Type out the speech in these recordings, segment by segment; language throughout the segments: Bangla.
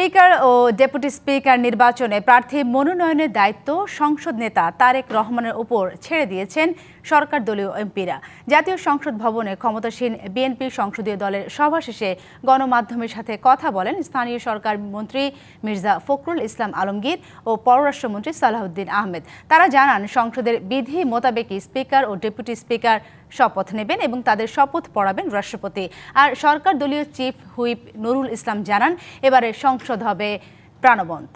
স্পিকার ও ডেপুটি স্পিকার নির্বাচনে প্রার্থী মনোনয়নের দায়িত্ব সংসদ নেতা তারেক রহমানের উপর ছেড়ে দিয়েছেন সরকার দলীয় এমপিরা। জাতীয় সংসদ ভবনে ক্ষমতাসীন বিএনপি সংসদীয় দলের সভা শেষে গণমাধ্যমের সাথে কথা বলেন স্থানীয় সরকার মন্ত্রী মির্জা ফখরুল ইসলাম আলমগীর ও পররাষ্ট্রমন্ত্রী সালাউদ্দিন আহমেদ। তারা জানান, সংসদের বিধি মোতাবেকই স্পিকার ও ডেপুটি স্পিকার শপথ নেবেন এবং তাদের শপথ পড়াবেন রাষ্ট্রপতি। আর সরকার দলীয় চিফ হুইপ নুরুল ইসলাম জানান, এবারে সংসদ হবে প্রাণবন্ত।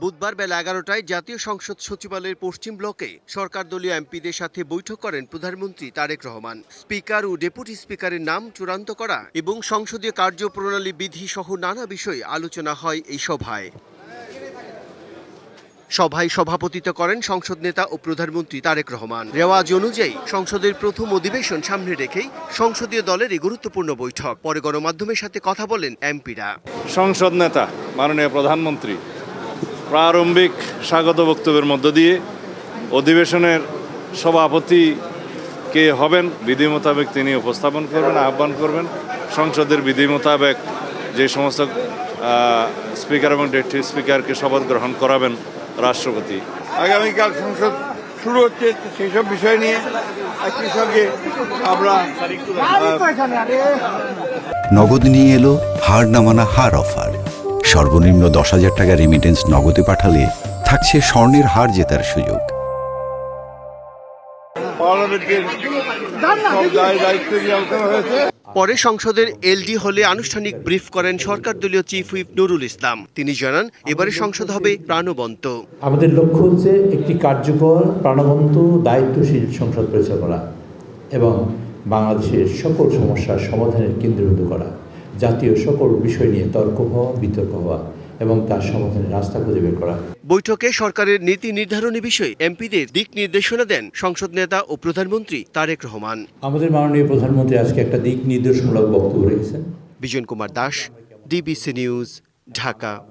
বুধবার বেলা 11টায় জাতীয় সংসদ সচিবালয়ের পশ্চিম ব্লকে সরকার দলীয় এমপিদের সাথে বৈঠক করেন প্রধানমন্ত্রী তারেক রহমান। স্পিকার ও ডেপুটি স্পিকারের নাম চূড়ান্ত করা এবং সংসদীয় কার্যপ্রণালী বিধি সহ নানা বিষয়ে আলোচনা হয় এই সভায়। সভায় সভাপতিত্ব করেন সংসদ নেতা ও প্রধানমন্ত্রী তারেক রহমান। রেওয়াজ অনুযায়ী সংসদের প্রথম অধিবেশন সামনে রেখেই সংসদীয় দলের এই গুরুত্বপূর্ণ বৈঠক। পরে গণমাধ্যমের সাথে কথা বলেন এমপিরা। সংসদ নেতা মাননীয় প্রধানমন্ত্রী প্রারম্ভিক স্বাগত বক্তব্যের মধ্য দিয়ে অধিবেশনের সভাপতি কে হবেন বিধি মোতাবেক তিনি উপস্থাপন করবেন, আহ্বান করবেন। সংসদের বিধি মোতাবেক যে সমস্ত স্পিকার এবং ডেপুটি স্পিকারকে শপথ গ্রহণ করাবেন রাষ্ট্রপতি। আগামীকাল সংসদ শুরু হচ্ছে, সেই সব বিষয় নিয়ে একই সঙ্গে আমরা নগদ নিয়ে এলো হার না মানা হার অফার। সর্বনিম্ন 10,000 টাকা রেমিটেন্স নগদে পাঠালে থাকছে স্বর্ণের হার জেতার সুযোগ। পরে সংসদের এলডি হলে আনুষ্ঠানিক ব্রিফ করেন সরকার দলীয় চিফ হুইপ নুরুল ইসলাম। তিনি জানান, এবারে সংসদ হবে প্রাণবন্ত। আমাদের লক্ষ্য হচ্ছে একটি কার্যকর, প্রাণবন্ত, দায়িত্বশীল সংসদ পরিচালনা এবং বাংলাদেশের সকল সমস্যার সমাধানের কেন্দ্রীভূত করা, জাতীয় সকল বিষয় নিয়ে তর্ক হওয়া, বিতর্ক হওয়া এবং তার সমাধানের রাস্তা খুঁজে বের করা। বৈঠকে সরকারের নীতি নির্ধারণী বিষয়ে এমপিদের দিক নির্দেশনা দেন সংসদ নেতা ও প্রধানমন্ত্রী তারেক রহমান। আমাদের মাননীয় প্রধানমন্ত্রী আজকে একটা দিক নির্দেশমূলক বক্তব্য রেখেছেন। Bijan Kumar Das, DBC news, Dhaka.